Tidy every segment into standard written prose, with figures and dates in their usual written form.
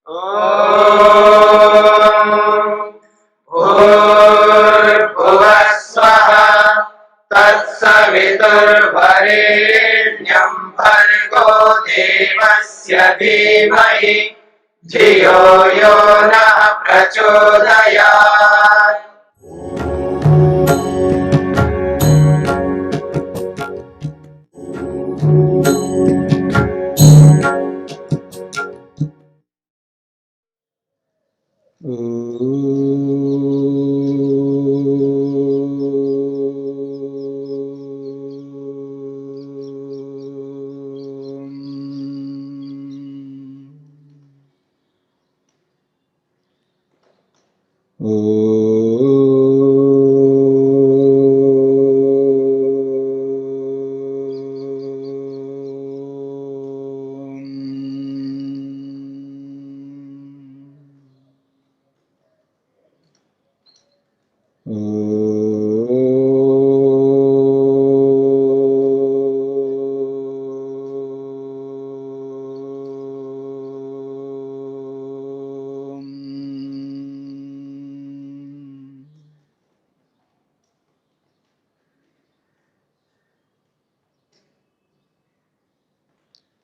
भूर्भुवः स्वः तत्सवितुर्वरेण्यं भर्गो देवस्य धीमहि धियो यो नः प्रचोदयात्।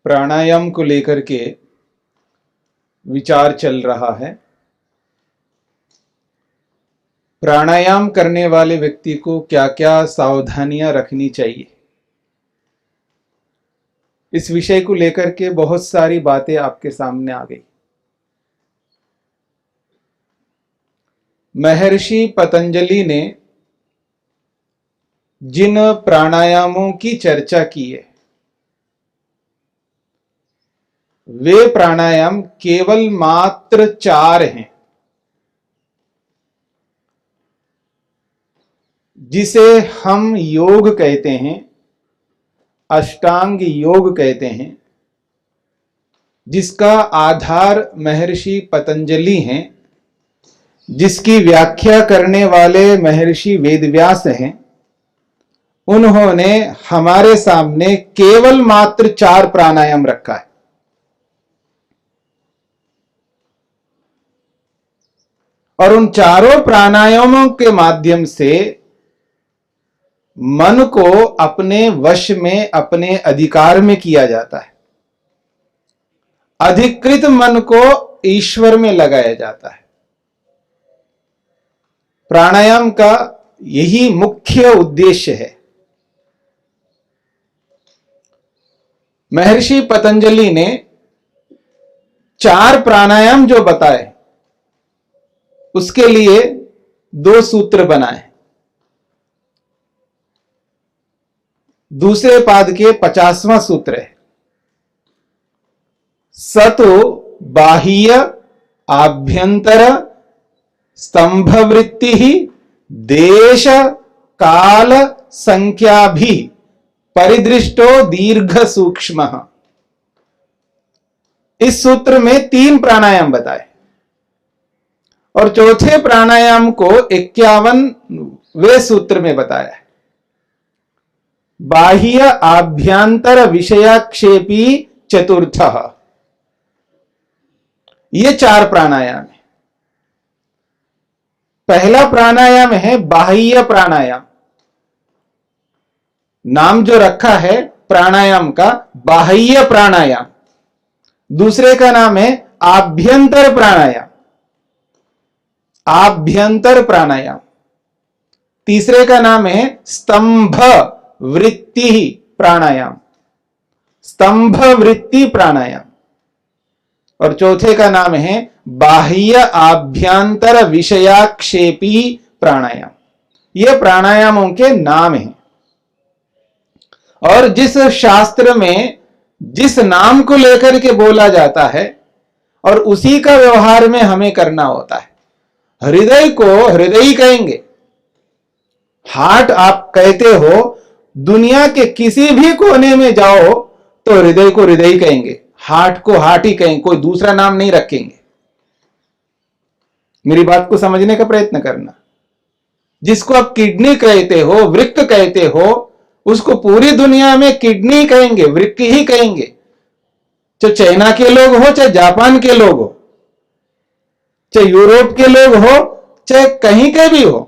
प्राणायाम को लेकर के विचार चल रहा है। प्राणायाम करने वाले व्यक्ति को क्या क्या सावधानियां रखनी चाहिए, इस विषय को लेकर के बहुत सारी बातें आपके सामने आ गई। महर्षि पतंजलि ने जिन प्राणायामों की चर्चा की है, वे प्राणायाम केवल मात्र 4 हैं, जिसे हम योग कहते हैं, अष्टांग योग कहते हैं, जिसका आधार महर्षि पतंजलि हैं, जिसकी व्याख्या करने वाले महर्षि वेदव्यास हैं। उन्होंने हमारे सामने केवल मात्र 4 प्राणायाम रखा है। और उन चारों प्राणायामों के माध्यम से मन को अपने वश में, अपने अधिकार में किया जाता है। अधिकृत मन को ईश्वर में लगाया जाता है। प्राणायाम का यही मुख्य उद्देश्य है। महर्षि पतंजलि ने 4 प्राणायाम जो बताए, उसके लिए 2 सूत्र बनाए। दूसरे पाद के 50वां सूत्र है, सतो बाह्य आभ्यंतर स्तंभवृत्ति देश काल संख्या भी परिदृष्टो दीर्घ सूक्ष्म। इस सूत्र में 3 प्राणायाम बताए और चौथे प्राणायाम को 51वें सूत्र में बताया है। बाह्य आभ्यंतर विषयाक्षेपी चतुर्थ। ये 4 प्राणायाम है। पहला प्राणायाम है बाह्य प्राणायाम। नाम जो रखा है प्राणायाम का, बाह्य प्राणायाम। दूसरे का नाम है आभ्यंतर प्राणायाम, आभ्यंतर प्राणायाम। तीसरे का नाम है स्तंभ वृत्ति प्राणायाम, स्तंभ वृत्ति प्राणायाम। और चौथे का नाम है बाह्य आभ्यंतर विषयाक्षेपी प्राणायाम। ये प्राणायामों के नाम हैं। और जिस शास्त्र में जिस नाम को लेकर के बोला जाता है और उसी का व्यवहार में हमें करना होता है। हृदय को हृदय कहेंगे, हार्ट आप कहते हो, दुनिया के किसी भी कोने में जाओ तो हृदय को हृदय कहेंगे, हार्ट को हार्ट ही कहेंगे, कोई दूसरा नाम नहीं रखेंगे। मेरी बात को समझने का प्रयत्न करना। जिसको आप किडनी कहते हो, वृक्क कहते हो, उसको पूरी दुनिया में किडनी कहेंगे, वृक्क ही कहेंगे। चाहे चाइना के लोग हो, चाहे जापान के लोग हो, चाहे यूरोप के लोग हो, चाहे कहीं के भी हो।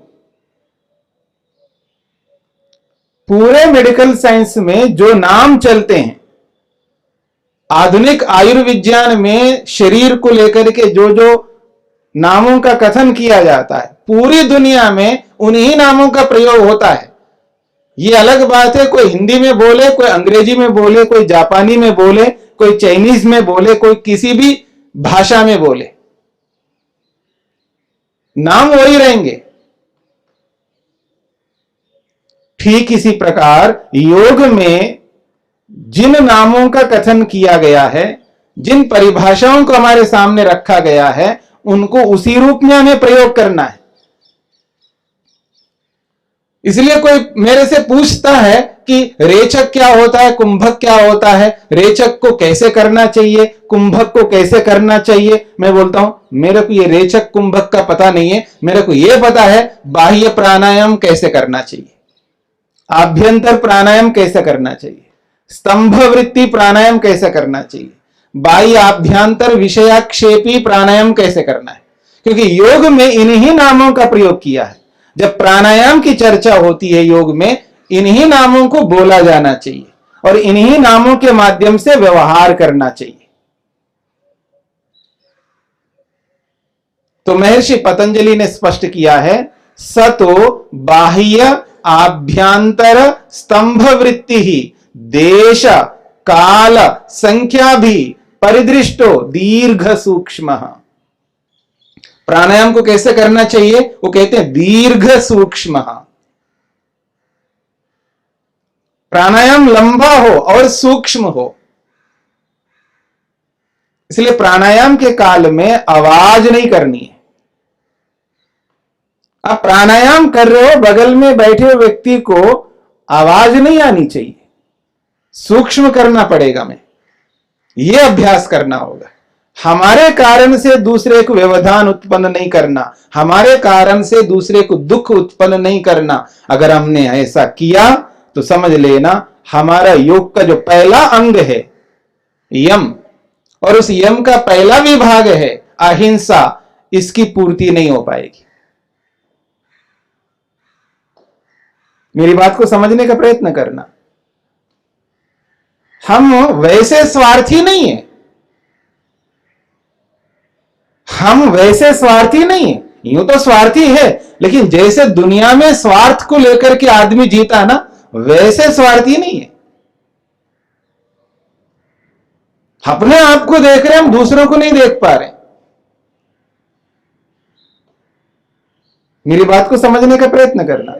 पूरे मेडिकल साइंस में जो नाम चलते हैं, आधुनिक आयुर्विज्ञान में शरीर को लेकर के जो जो नामों का कथन किया जाता है, पूरी दुनिया में उन्हीं नामों का प्रयोग होता है। ये अलग बात है कोई हिंदी में बोले, कोई अंग्रेजी में बोले, कोई जापानी में बोले, कोई चाइनीज में बोले, कोई किसी भी भाषा में बोले, नाम वही रहेंगे। ठीक इसी प्रकार योग में जिन नामों का कथन किया गया है, जिन परिभाषाओं को हमारे सामने रखा गया है, उनको उसी रूप में हमें प्रयोग करना है। इसलिए कोई मेरे से पूछता है कि रेचक क्या होता है, कुंभक क्या होता है, रेचक को कैसे करना चाहिए, कुंभक को कैसे करना चाहिए। मैं बोलता हूं मेरे को ये रेचक कुंभक का पता नहीं है, मेरे को यह पता है बाह्य प्राणायाम कैसे करना चाहिए, आभ्यंतर प्राणायाम कैसे करना चाहिए, स्तंभ वृत्ति प्राणायाम कैसे करना चाहिए, बाह्य आभ्यंतर विषयाक्षेपी प्राणायाम कैसे करना है। क्योंकि योग में इन्हीं नामों का प्रयोग किया है। जब प्राणायाम की चर्चा होती है योग में, इन्हीं नामों को बोला जाना चाहिए और इन्हीं नामों के माध्यम से व्यवहार करना चाहिए। तो महर्षि पतंजलि ने स्पष्ट किया है, सतो बाह्य आभ्यंतर स्तंभ वृत्ति ही देश काल संख्या भी परिदृष्टो दीर्घ सूक्ष्म। प्राणायाम को कैसे करना चाहिए, वो कहते हैं दीर्घ सूक्ष्म। प्राणायाम लंबा हो और सूक्ष्म हो। इसलिए प्राणायाम के काल में आवाज नहीं करनी है। आप प्राणायाम कर रहे हो, बगल में बैठे हुए व्यक्ति को आवाज नहीं आनी चाहिए, सूक्ष्म करना पड़ेगा। मैं ये अभ्यास करना होगा। हमारे कारण से दूसरे को व्यवधान उत्पन्न नहीं करना, हमारे कारण से दूसरे को दुख उत्पन्न नहीं करना। अगर हमने ऐसा किया तो समझ लेना हमारा योग का जो पहला अंग है यम, और उस यम का पहला विभाग है अहिंसा, इसकी पूर्ति नहीं हो पाएगी। मेरी बात को समझने का प्रयत्न करना। हम वैसे स्वार्थी नहीं है, हम वैसे स्वार्थी नहीं है। यूं तो स्वार्थी है, लेकिन जैसे दुनिया में स्वार्थ को लेकर के आदमी जीता ना, वैसे स्वार्थी नहीं है। अपने आप को देख रहे हैं, हम दूसरों को नहीं देख पा रहे। मेरी बात को समझने का प्रयत्न करना।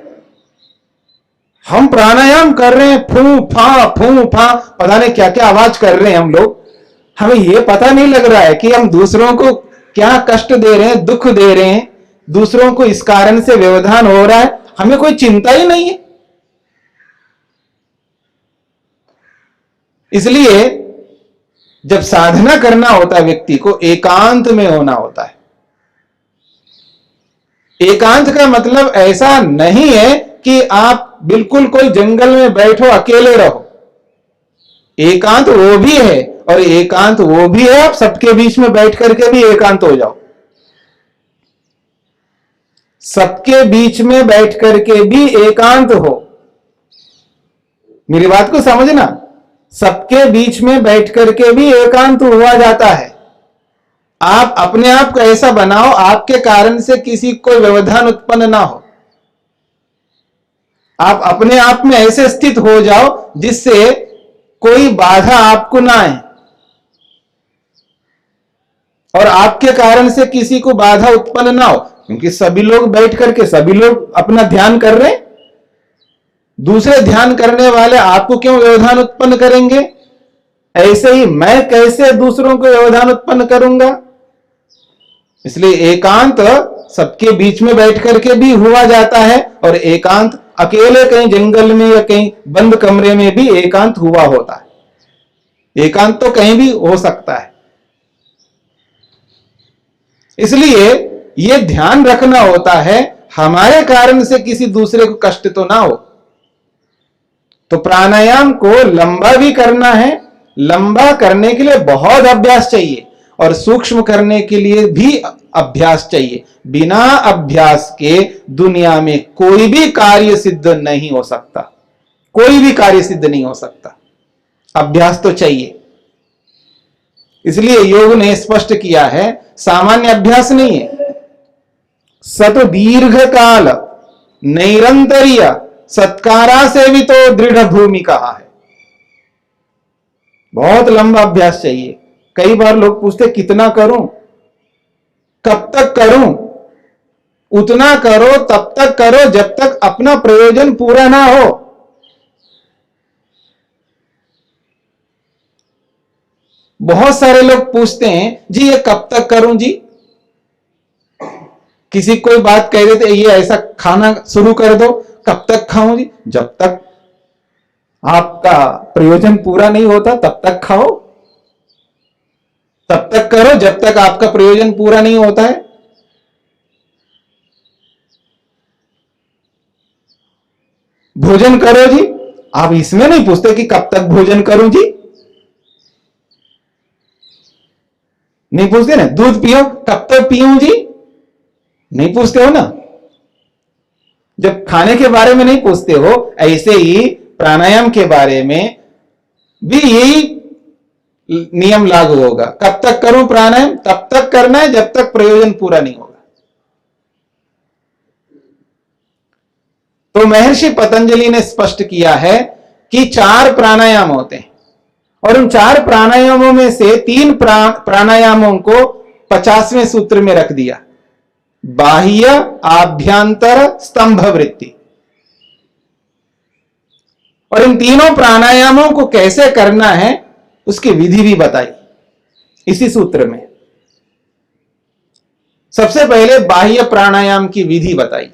हम प्राणायाम कर रहे हैं, फू फा पता नहीं क्या क्या आवाज कर रहे हैं हम लोग। हमें यह पता नहीं लग रहा है कि हम दूसरों को क्या कष्ट दे रहे हैं, दुख दे रहे हैं, दूसरों को इस कारण से व्यवधान हो रहा है, हमें कोई चिंता ही नहीं है। इसलिए जब साधना करना होता है व्यक्ति को एकांत में होना होता है। एकांत का मतलब ऐसा नहीं है कि आप बिल्कुल कोई जंगल में बैठो अकेले रहो। एकांत वो भी है, और एकांत वो भी है आप सबके बीच में बैठ करके भी एकांत हो जाओ। सबके बीच में बैठ करके भी एकांत हो। मेरी बात को समझना, सबके बीच में बैठ करके भी एकांत हुआ जाता है। आप अपने आप को ऐसा बनाओ आपके कारण से किसी को व्यवधान उत्पन्न ना हो। आप अपने आप में ऐसे स्थित हो जाओ जिससे कोई बाधा आपको ना आए, और आपके कारण से किसी को बाधा उत्पन्न ना हो। क्योंकि सभी लोग बैठ करके सभी लोग अपना ध्यान कर रहे हैं, दूसरे ध्यान करने वाले आपको क्यों व्यवधान उत्पन्न करेंगे? ऐसे ही मैं कैसे दूसरों को व्यवधान उत्पन्न करूंगा? इसलिए एकांत सबके बीच में बैठ करके भी हुआ जाता है, और एकांत अकेले कहीं जंगल में या कहीं बंद कमरे में भी एकांत हुआ होता है। एकांत तो कहीं भी हो सकता है। इसलिए यह ध्यान रखना होता है हमारे कारण से किसी दूसरे को कष्ट तो ना हो। तो प्राणायाम को लंबा भी करना है। लंबा करने के लिए बहुत अभ्यास चाहिए, और सूक्ष्म करने के लिए भी अभ्यास चाहिए। बिना अभ्यास के दुनिया में कोई भी कार्य सिद्ध नहीं हो सकता, कोई भी कार्य सिद्ध नहीं हो सकता। अभ्यास तो चाहिए। इसलिए योग ने स्पष्ट किया है, सामान्य अभ्यास नहीं है, सत दीर्घ काल नैरंतर्य सत्कारा से भी तो दृढ़ भूमि कहा है। बहुत लंबा अभ्यास चाहिए। कई बार लोग पूछते कितना करूं, कब तक करूं? उतना करो, तब तक करो जब तक अपना प्रयोजन पूरा ना हो। बहुत सारे लोग पूछते हैं जी ये कब तक करूं जी? किसी कोई बात कह देते ये ऐसा खाना शुरू कर दो, कब तक खाऊं जी? जब तक आपका प्रयोजन पूरा नहीं होता तब तक खाओ, तब तक करो जब तक आपका प्रयोजन पूरा नहीं होता है। भोजन करो जी, आप इसमें नहीं पूछते कि कब तक भोजन करूं जी, नहीं पूछते ना। दूध पियो, कब तक पीऊं जी, नहीं पूछते हो ना। जब खाने के बारे में नहीं पूछते हो, ऐसे ही प्राणायाम के बारे में भी यही नियम लागू होगा। कब तक करूं प्राणायाम? तब तक करना है जब तक प्रयोजन पूरा नहीं होगा। तो महर्षि पतंजलि ने स्पष्ट किया है कि 4 प्राणायाम होते हैं और उन 4 प्राणायामों में से 3 प्राणायामों को 50वें सूत्र में रख दिया। बाह्य, आभ्यंतर, स्तंभ वृत्ति। और इन तीनों प्राणायामों को कैसे करना है उसकी विधि भी बताई इसी सूत्र में। सबसे पहले बाह्य प्राणायाम की विधि बताई।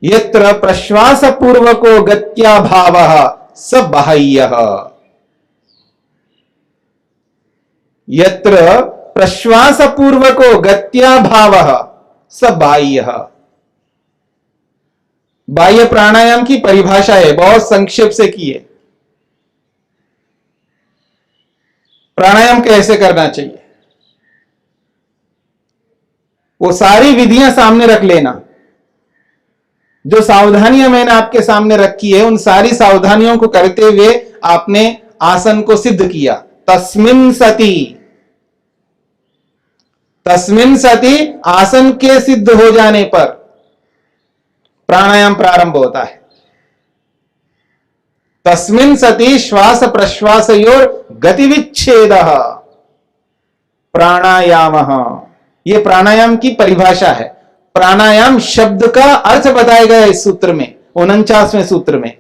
यत्र प्रश्वास पूर्वको गत्या भावः स बाह्यः। यत्र प्रश्वास पूर्वको गत्या भावः स बाह्यः। बाह्य प्राणायाम की परिभाषा है, बहुत संक्षेप से की है। प्राणायाम कैसे करना चाहिए वो सारी विधियां सामने रख लेना। जो सावधानियां मैंने आपके सामने रखी है उन सारी सावधानियों को करते हुए आपने आसन को सिद्ध किया। तस्मिन् सति आसन के सिद्ध हो जाने पर प्राणायाम प्रारंभ होता है। तस्मिन् सति श्वास प्रश्वासयोर गतिविच्छेदः प्राणायामः। यह प्राणायाम की परिभाषा है। प्राणायाम शब्द का अर्थ बताया गया इस सूत्र में, 49वें सूत्र में,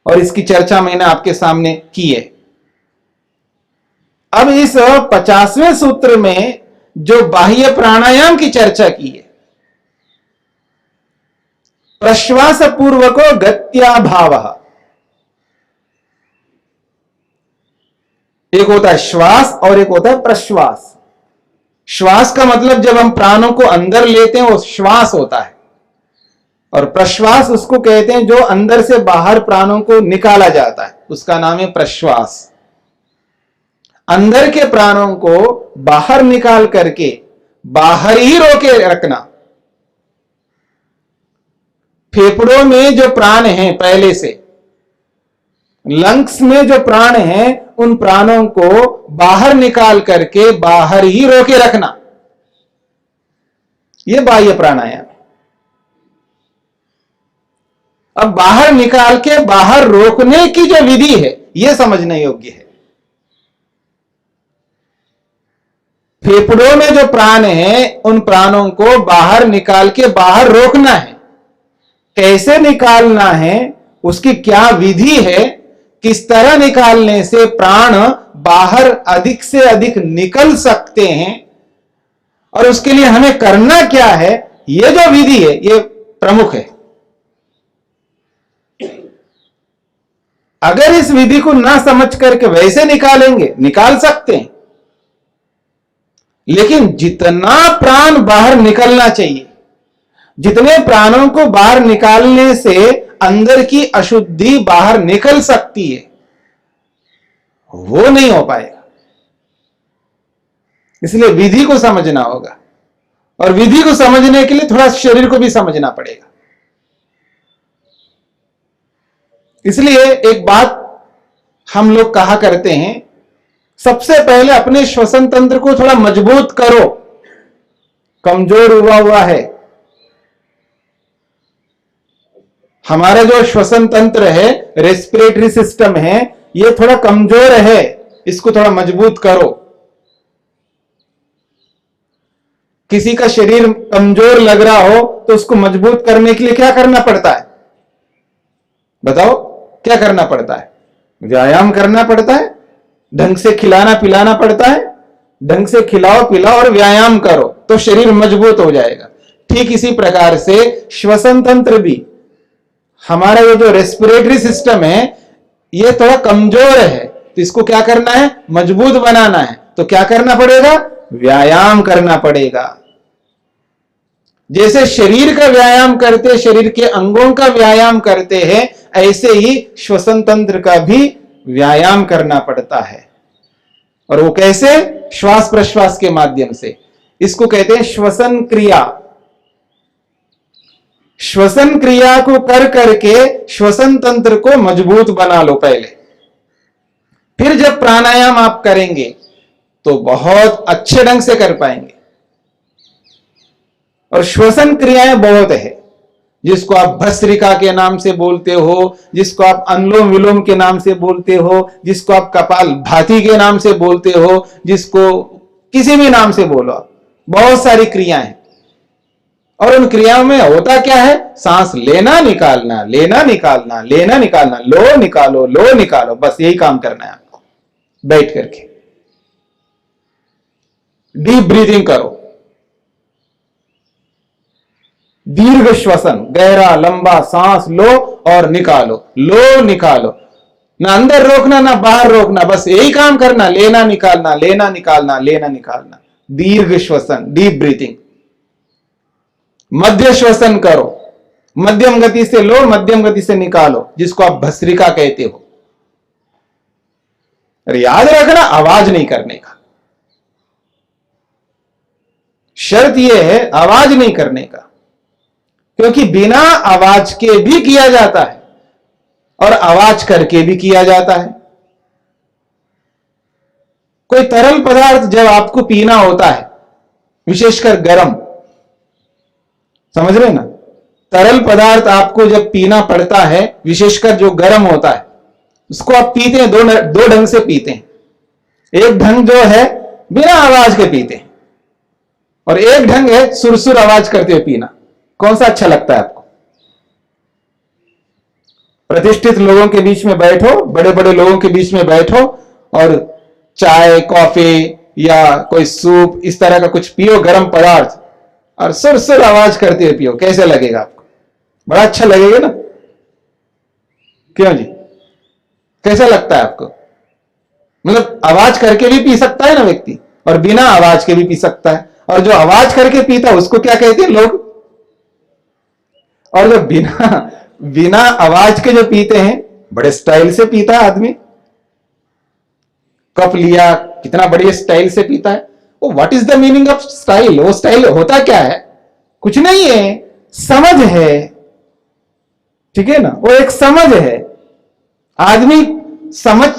और इसकी चर्चा मैंने आपके सामने की है। अब इस 50वें सूत्र में जो बाह्य प्राणायाम की चर्चा की है, प्रश्वास पूर्वको गत्या भावः। एक होता है श्वास और एक होता है प्रश्वास। श्वास का मतलब जब हम प्राणों को अंदर लेते हैं वो श्वास होता है, और प्रश्वास उसको कहते हैं जो अंदर से बाहर प्राणों को निकाला जाता है, उसका नाम है प्रश्वास। अंदर के प्राणों को बाहर निकाल करके बाहर ही रोके रखना। फेफड़ों में जो प्राण हैं पहले से, लंग्स में जो प्राण हैं उन प्राणों को बाहर निकाल करके बाहर ही रोके रखना, यह बाह्य प्राणायाम है। अब बाहर निकाल के बाहर रोकने की जो विधि है यह समझने योग्य है। फेफड़ों में जो प्राण हैं उन प्राणों को बाहर निकाल के बाहर रोकना है। कैसे निकालना है, उसकी क्या विधि है, किस तरह निकालने से प्राण बाहर अधिक से अधिक निकल सकते हैं, और उसके लिए हमें करना क्या है, यह जो विधि है यह प्रमुख है। अगर इस विधि को ना समझ करके वैसे निकालेंगे, निकाल सकते हैं, लेकिन जितना प्राण बाहर निकलना चाहिए, जितने प्राणों को बाहर निकालने से अंदर की अशुद्धि बाहर निकल सकती है, वो नहीं हो पाएगा। इसलिए विधि को समझना होगा, और विधि को समझने के लिए थोड़ा शरीर को भी समझना पड़ेगा। इसलिए एक बात हम लोग कहा करते हैं, सबसे पहले अपने श्वसन तंत्र को थोड़ा मजबूत करो, कमजोर हुआ है। हमारा जो श्वसन तंत्र है, रेस्पिरेटरी सिस्टम है, ये थोड़ा कमजोर है, इसको थोड़ा मजबूत करो। किसी का शरीर कमजोर लग रहा हो तो उसको मजबूत करने के लिए क्या करना पड़ता है? बताओ, क्या करना पड़ता है? व्यायाम करना पड़ता है, ढंग से खिलाना पिलाना पड़ता है। ढंग से खिलाओ पिलाओ और व्यायाम करो तो शरीर मजबूत हो जाएगा। ठीक इसी प्रकार से श्वसन तंत्र भी, हमारा ये जो रेस्पिरेटरी सिस्टम है ये थोड़ा कमजोर है, तो इसको क्या करना है? मजबूत बनाना है। तो क्या करना पड़ेगा? व्यायाम करना पड़ेगा। जैसे शरीर का व्यायाम करते, शरीर के अंगों का व्यायाम करते हैं, ऐसे ही श्वसन तंत्र का भी व्यायाम करना पड़ता है। और वो कैसे? श्वास प्रश्वास के माध्यम से। इसको कहते हैं श्वसन क्रिया। श्वसन क्रिया को कर करके श्वसन तंत्र को मजबूत बना लो पहले। फिर जब प्राणायाम आप करेंगे तो बहुत अच्छे ढंग से कर पाएंगे। और श्वसन क्रियाएं बहुत है, जिसको आप भस्त्रिका के नाम से बोलते हो, जिसको आप अनुलोम विलोम के नाम से बोलते हो, जिसको आप कपालभाति के नाम से बोलते हो, जिसको किसी भी नाम से बोलो, बहुत सारी क्रियाएं हैं। और उन क्रियाओं में होता क्या है? सांस लेना निकालना, लेना निकालना, लेना निकालना, लो निकालो, लो निकालो, बस यही काम करना है आपको बैठ करके। डीप ब्रीथिंग करो, दीर्घ श्वसन, गहरा लंबा सांस लो और निकालो, लो निकालो, ना अंदर रोकना ना बाहर रोकना, बस यही काम करना, लेना निकालना, लेना निकालना, लेना निकालना। दीर्घ श्वसन, डीप ब्रीथिंग। मध्य श्वसन करो, मध्यम गति से लो, मध्यम गति से निकालो, जिसको आप भस्त्रिका कहते हो। अरे याद रखना, आवाज नहीं करने का। शर्त यह है आवाज नहीं करने का, क्योंकि बिना आवाज के भी किया जाता है और आवाज करके भी किया जाता है। कोई तरल पदार्थ जब आपको पीना होता है, विशेषकर गर्म, समझ रहे ना, तरल पदार्थ आपको जब पीना पड़ता है, विशेषकर जो गर्म होता है, उसको आप पीते हैं दो ढंग से पीते हैं। एक ढंग जो है बिना आवाज के पीते हैं, और एक ढंग है सुरसुर आवाज करते हुए पीना। कौन सा अच्छा लगता है आपको? प्रतिष्ठित लोगों के बीच में बैठो, बड़े बड़े लोगों के बीच में बैठो और चाय कॉफी या कोई सूप इस तरह का कुछ पियो, गर्म पदार्थ, और सुरसुर आवाज करते हुए पियो, कैसे लगेगा आपको? बड़ा अच्छा लगेगा ना? क्यों जी, कैसा लगता है आपको? मतलब आवाज करके भी पी सकता है ना व्यक्ति, और बिना आवाज के भी पी सकता है। और जो आवाज करके पीता है उसको क्या कहते हैं लोग? और जो बिना आवाज के जो पीते हैं, बड़े स्टाइल से पीता है आदमी, कप लिया, कितना बढ़िया स्टाइल से पीता है। वो what is the meaning of style? वो स्टाइल होता क्या है? कुछ नहीं है, समझ है, ठीक है ना? वो एक समझ है। आदमी समझ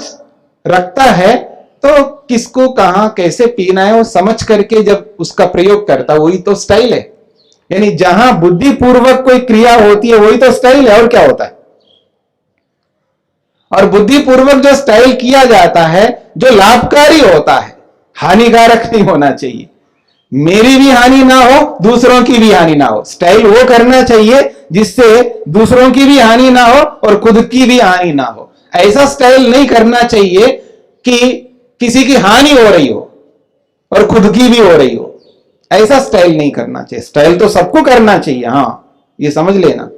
रखता है तो किसको कहां कैसे पीना है वो समझ करके जब उसका प्रयोग करता है, वही तो स्टाइल है। यानी जहां बुद्धिपूर्वक कोई क्रिया होती है वही तो स्टाइल है, और क्या होता है? और बुद्धिपूर्वक जो स्टाइल किया जाता है, जो लाभकारी होता है, हानिकारक नहीं होना चाहिए। मेरी भी हानि ना हो, दूसरों की भी हानि ना हो। स्टाइल वो करना चाहिए जिससे दूसरों की भी हानि ना हो और खुद की भी हानि ना हो। ऐसा स्टाइल नहीं करना चाहिए कि किसी की हानि हो रही हो और खुद की भी हो रही हो। ऐसा स्टाइल नहीं करना चाहिए। स्टाइल तो सबको करना चाहिए, हाँ, ये समझ लेना।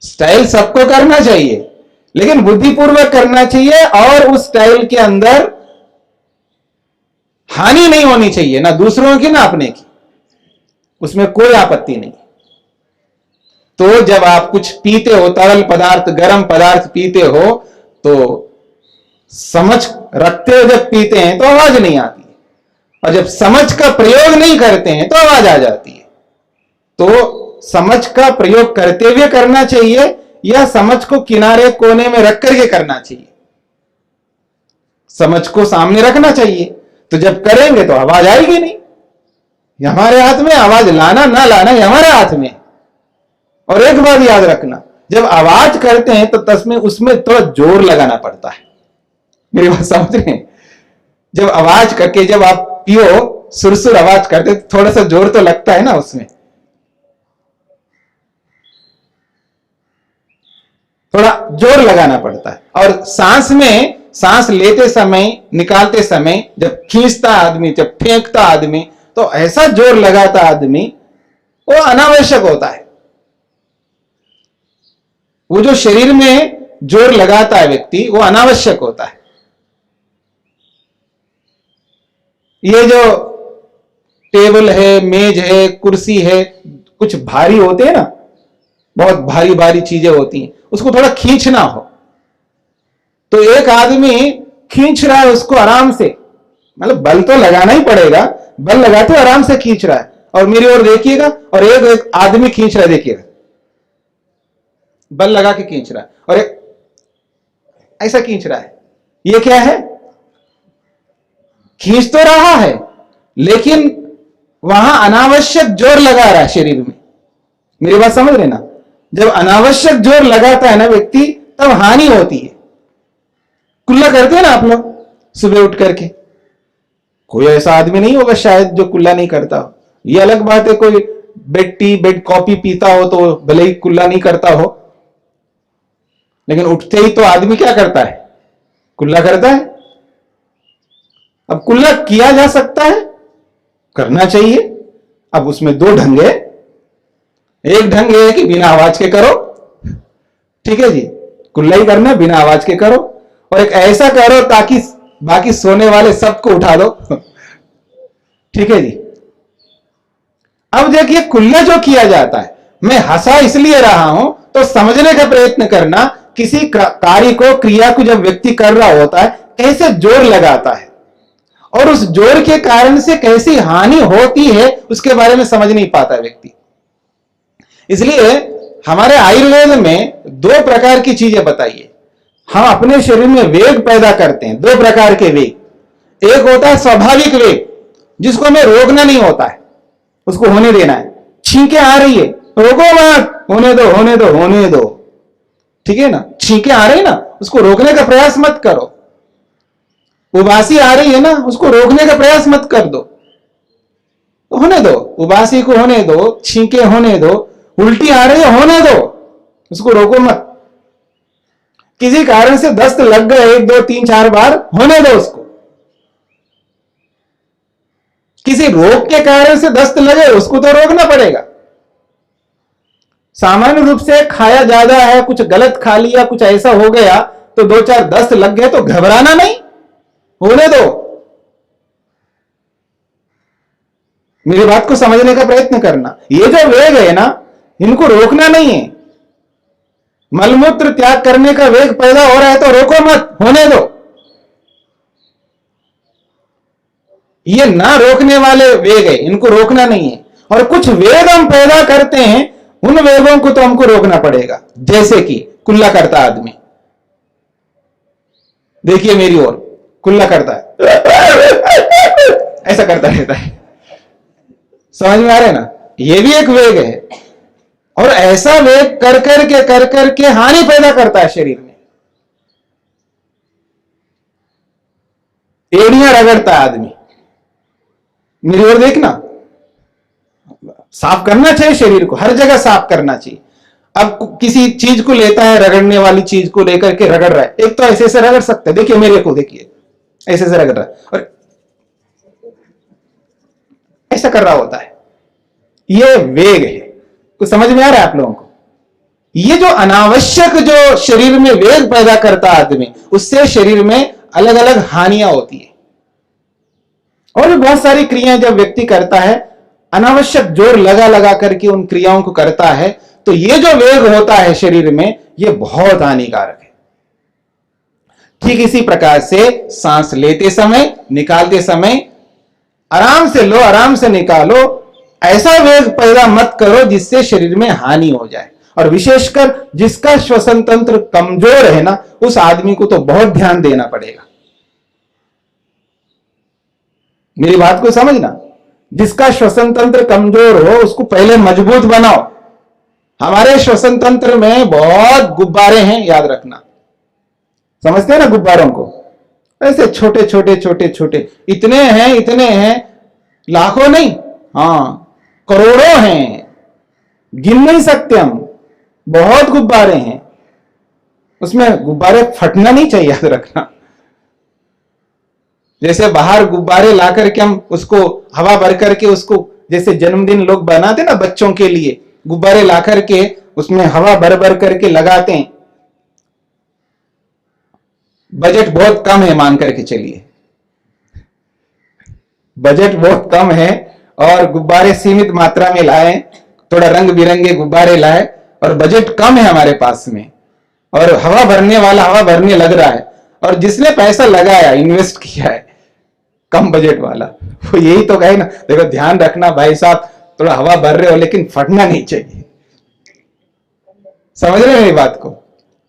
स्टाइल सबको करना चाहिए, लेकिन बुद्धिपूर्वक करना चाहिए, और उस स्टाइल के अंदर हानि नहीं होनी चाहिए, ना दूसरों की ना अपने की। उसमें कोई आपत्ति नहीं। तो जब आप कुछ पीते हो, तरल पदार्थ, गर्म पदार्थ पीते हो, तो समझ रखते हो जब पीते हैं तो आवाज नहीं आती है, और जब समझ का प्रयोग नहीं करते हैं तो आवाज आ जाती है। तो समझ का प्रयोग करते हुए करना चाहिए या समझ को किनारे कोने में रख करके करना चाहिए? समझ को सामने रखना चाहिए। तो जब करेंगे तो आवाज आएगी नहीं। ये हमारे हाथ में, आवाज लाना ना लाना ये हमारे हाथ में। और एक बात याद रखना, जब आवाज करते हैं तो तस्में उसमें थोड़ा जोर लगाना पड़ता है। मेरी बात समझ रहे हैं? जब आवाज करके, जब आप पियो सुरसुर आवाज करते तो थोड़ा सा जोर तो लगता है ना उसमें, थोड़ा जोर लगाना पड़ता है। और सांस में, सांस लेते समय, निकालते समय, जब खींचता आदमी, जब फेंकता आदमी, तो ऐसा जोर लगाता आदमी, वो अनावश्यक होता है। वो जो शरीर में जोर लगाता है व्यक्ति, वो अनावश्यक होता है। ये जो टेबल है, मेज है, कुर्सी है, कुछ भारी होते हैं ना, बहुत भारी भारी चीजें होती हैं, उसको थोड़ा खींचना हो तो एक आदमी खींच रहा है उसको आराम से, मतलब बल तो लगाना ही पड़ेगा, बल लगाते हुए आराम से खींच रहा है। और मेरी ओर देखिएगा, और एक आदमी खींच रहा है, देखिएगा बल लगा के खींच रहा है, और एक ऐसा खींच रहा है। ये क्या है? खींच तो रहा है लेकिन वहां अनावश्यक जोर लगा रहा है शरीर में। मेरी बात समझ रहे ना? जब अनावश्यक जोर लगाता है ना व्यक्ति, तब हानि होती है। कुल्ला करते हैं ना आप लोग सुबह उठ करके, कोई ऐसा आदमी नहीं होगा शायद जो कुल्ला नहीं करता हो। ये अलग बात है, कोई बेड टी, बेड कॉफी पीता हो तो भले ही कुल्ला नहीं करता हो, लेकिन उठते ही तो आदमी क्या करता है? कुल्ला करता है। अब कुल्ला किया जा सकता है, करना चाहिए। अब उसमें दो ढंग है। एक ढंग है कि बिना आवाज के करो, ठीक है जी, कुल्ला ही करना बिना आवाज के करो। और एक ऐसा करो ताकि बाकी सोने वाले सबको उठा दो, ठीक है जी। अब देखिए कुल्ला जो किया जाता है, मैं हंसा इसलिए रहा हूं तो समझने का प्रयत्न करना, किसी कार्य को, क्रिया को जब व्यक्ति कर रहा होता है कैसे जोर लगाता है और उस जोर के कारण से कैसी हानि होती है उसके बारे में समझ नहीं पाता व्यक्ति। इसलिए हमारे आयुर्वेद में दो प्रकार की चीजें बताई है। हम अपने शरीर में वेग पैदा करते हैं, दो प्रकार के वेग। एक होता है स्वाभाविक वेग, जिसको हमें रोकना नहीं होता है, उसको होने देना है। छींके आ रही है, रोको मत, होने दो होने दो होने दो, ठीक है ना। छींके आ रही है ना, उसको रोकने का प्रयास मत करो। उबासी आ रही है ना, उसको रोकने का प्रयास मत कर दो, तो होने दो, उबासी को होने दो, छींके होने दो। उल्टी आ रही है, होने दो, उसको रोको मत। किसी कारण से दस्त लग गए 1 2 3 4 बार, होने दो उसको। किसी रोग के कारण से दस्त लगे, उसको तो रोकना पड़ेगा। सामान्य रूप से खाया ज्यादा है, कुछ गलत खा लिया, कुछ ऐसा हो गया तो 2 4 दस्त लग गए तो घबराना नहीं, होने दो। मेरी बात को समझने का प्रयत्न करना। ये जो वेग है ना, इनको रोकना नहीं है। मलमूत्र त्याग करने का वेग पैदा हो रहा है तो रोको मत, होने दो। ये ना रोकने वाले वेग है, इनको रोकना नहीं है। और कुछ वेग हम पैदा करते हैं, उन वेगों को तो हमको रोकना पड़ेगा। जैसे कि कुल्ला करता आदमी, देखिए मेरी ओर, कुल्ला करता है, ऐसा करता रहता है, समझ में आ रहा है ना? ये भी एक वेग है। और ऐसा वेग कर करके हानि पैदा करता है शरीर में। एड़ियां रगड़ता है आदमी, मेरी ओर देखना। साफ करना चाहिए शरीर को, हर जगह साफ करना चाहिए। अब किसी चीज को लेता है, रगड़ने वाली चीज को लेकर के रगड़ रहा है, एक तो ऐसे ऐसे रगड़ सकते हैं, देखिए मेरे को, देखिए ऐसे ऐसे रगड़ रहा है और ऐसा कर रहा होता है। ये वेग है। कुछ समझ में आ रहा है आप लोगों को? ये जो अनावश्यक जो शरीर में वेग पैदा करता आदमी, उससे शरीर में अलग अलग हानियां होती है। और भी बहुत सारी क्रियाएं जब व्यक्ति करता है, अनावश्यक जोर लगा लगा करके उन क्रियाओं को करता है, तो ये जो वेग होता है शरीर में, ये बहुत हानिकारक है। ठीक इसी प्रकार से सांस लेते समय, निकालते समय आराम से लो, आराम से निकालो। ऐसा वेग पैदा मत करो जिससे शरीर में हानि हो जाए। और विशेषकर जिसका श्वसन तंत्र कमजोर है ना, उस आदमी को तो बहुत ध्यान देना पड़ेगा। मेरी बात को समझना, जिसका श्वसन तंत्र कमजोर हो उसको पहले मजबूत बनाओ। हमारे श्वसन तंत्र में बहुत गुब्बारे हैं, याद रखना। समझते हैं ना गुब्बारों को? ऐसे छोटे छोटे छोटे छोटे इतने हैं, लाखों नहीं, हाँ करोड़ों हैं, गिन नहीं सकते हम। बहुत गुब्बारे हैं, उसमें गुब्बारे फटना नहीं चाहिए, याद रखना। जैसे बाहर गुब्बारे ला करके हम उसको हवा भर करके उसको, जैसे जन्मदिन लोग बनाते ना बच्चों के लिए, गुब्बारे ला करके उसमें हवा भर भर करके लगाते हैं। बजट बहुत कम है, मान करके चलिए, बजट बहुत कम है और गुब्बारे सीमित मात्रा में लाए, थोड़ा रंग बिरंगे गुब्बारे लाए और बजट कम है हमारे पास में, और हवा भरने वाला हवा भरने लग रहा है, और जिसने पैसा लगाया, इन्वेस्ट किया है, कम बजट वाला, वो यही तो कहे ना, देखो ध्यान रखना भाई साहब, थोड़ा हवा भर रहे हो लेकिन फटना नहीं चाहिए। समझ रहे हो मेरी बात को?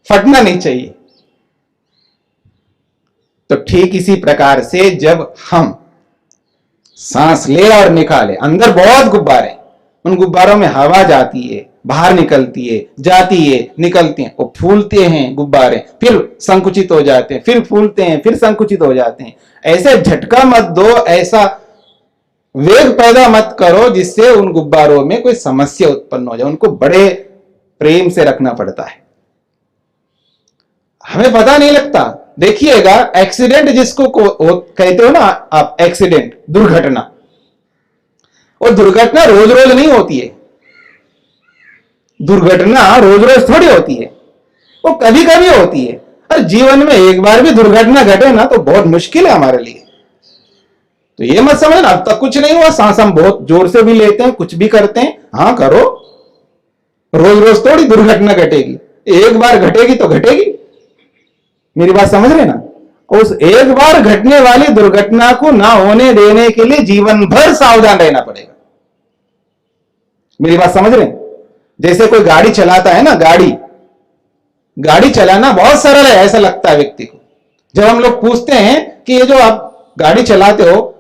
फटना नहीं चाहिए। तो ठीक इसी प्रकार से जब हम सांस ले और निकाले, अंदर बहुत गुब्बारे, उन गुब्बारों में हवा जाती है, बाहर निकलती है, जाती है, निकलती है, वो फूलते हैं गुब्बारे, फिर संकुचित हो जाते हैं, फिर फूलते हैं, फिर संकुचित हो जाते हैं। ऐसे झटका मत दो, ऐसा वेग पैदा मत करो जिससे उन गुब्बारों में कोई समस्या उत्पन्न हो जाए। उनको बड़े प्रेम से रखना पड़ता है, हमें पता नहीं लगता। देखिएगा, एक्सीडेंट जिसको कहते हो ना आप, एक्सीडेंट, दुर्घटना, वो दुर्घटना रोज रोज नहीं होती है। दुर्घटना रोज रोज थोड़ी होती है, वो कभी कभी होती है। और जीवन में एक बार भी दुर्घटना घटे ना तो बहुत मुश्किल है हमारे लिए। तो ये मत समझना अब तक कुछ नहीं हुआ, सांस हम बहुत जोर से भी लेते हैं, कुछ भी करते हैं, हाँ करो, रोज रोज थोड़ी दुर्घटना घटेगी, एक बार घटेगी तो घटेगी। मेरी बात समझ रहे ना? उस एक बार घटने वाली दुर्घटना को ना होने देने के लिए जीवन भर सावधान रहना पड़ेगा। मेरी बात समझ रहे हैं? जैसे कोई गाड़ी चलाता है ना, गाड़ी चलाना बहुत सरल है ऐसा लगता है व्यक्ति को। जब हम लोग पूछते हैं कि ये जो आप गाड़ी चलाते हो,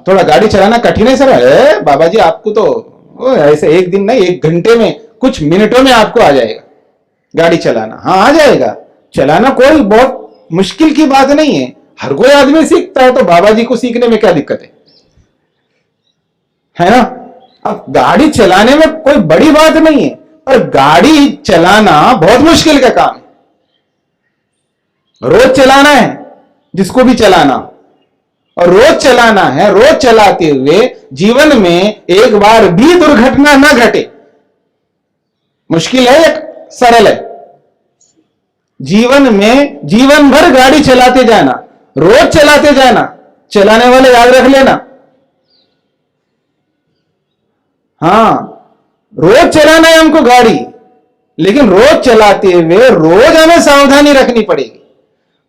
थोड़ा गाड़ी चलाना कठिन है सर? है बाबा जी, आपको तो ऐसे एक दिन नहीं, एक घंटे में, कुछ मिनटों में आपको आ जाएगा गाड़ी चलाना। हाँ आ जाएगा, चलाना कोई बहुत मुश्किल की बात नहीं है, हर कोई आदमी सीखता है, तो बाबा जी को सीखने में क्या दिक्कत है ना? अब गाड़ी चलाने में कोई बड़ी बात नहीं है, पर गाड़ी चलाना बहुत मुश्किल का काम है। रोज चलाना है जिसको भी चलाना, और रोज चलाना है, रोज चलाते हुए जीवन में एक बार भी दुर्घटना ना घटे। मुश्किल है या सरल है? जीवन में जीवन भर गाड़ी चलाते जाना, रोज चलाते जाना, चलाने वाले याद रख लेना। हाँ, रोज चलाना है हमको गाड़ी, लेकिन रोज चलाते हुए रोज हमें सावधानी रखनी पड़ेगी,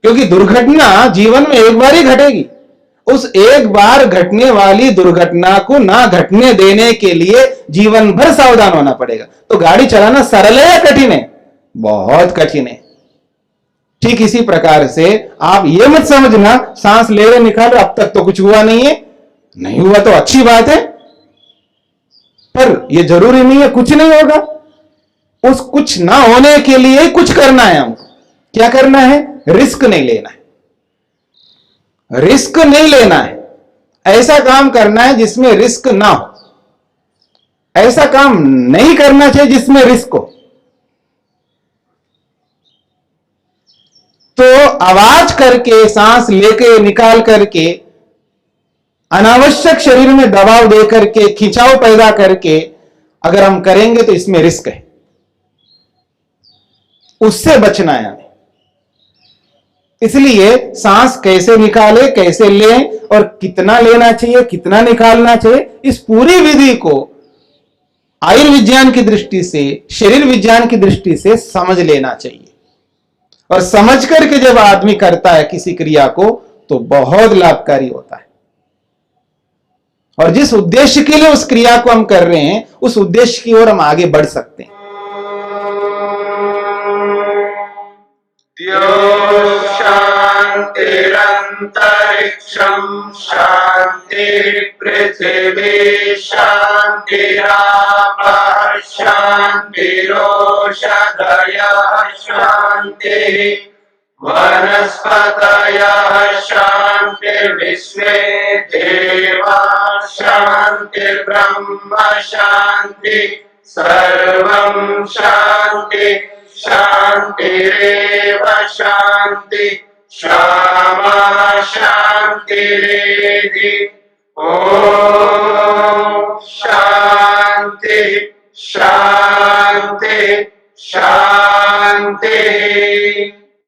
क्योंकि दुर्घटना जीवन में एक बार ही घटेगी। उस एक बार घटने वाली दुर्घटना को ना घटने देने के लिए जीवन भर सावधान होना पड़ेगा। तो गाड़ी चलाना सरल है या कठिन है? बहुत कठिन है। ठीक इसी प्रकार से आप ये मत समझना सांस ले रहे निकाल रहे, अब तक तो कुछ हुआ नहीं है, नहीं हुआ तो अच्छी बात है, पर यह जरूरी नहीं है कुछ नहीं होगा। उस कुछ ना होने के लिए कुछ करना है हमको। क्या करना है? रिस्क नहीं लेना है, रिस्क नहीं लेना है। ऐसा काम करना है जिसमें रिस्क ना हो, ऐसा काम नहीं करना चाहिए जिसमें रिस्क हो। तो आवाज करके, सांस लेके निकाल करके, अनावश्यक शरीर में दबाव दे करके, खिंचाव पैदा करके अगर हम करेंगे तो इसमें रिस्क है, उससे बचना है हमें। इसलिए सांस कैसे निकाले, कैसे लें और कितना लेना चाहिए, कितना निकालना चाहिए, इस पूरी विधि को आयुर्विज्ञान की दृष्टि से, शरीर विज्ञान की दृष्टि से समझ लेना चाहिए। और समझ करके जब आदमी करता है किसी क्रिया को तो बहुत लाभकारी होता है। और जिस उद्देश्य के लिए उस क्रिया को हम कर रहे हैं उस उद्देश्य की ओर हम आगे बढ़ सकते हैं। शांतिरंतरिक्षम शांति पृथ्वी शांतिरापः शांतिरोषधयः शांति वनस्पतयः शांतिर्विश्वे देवाः शांतिर्ब्रह्म शांति सर्वं शांति शांतिरेव शांति क्षमा शांतिरेधि। ओम शांति शांति शांति।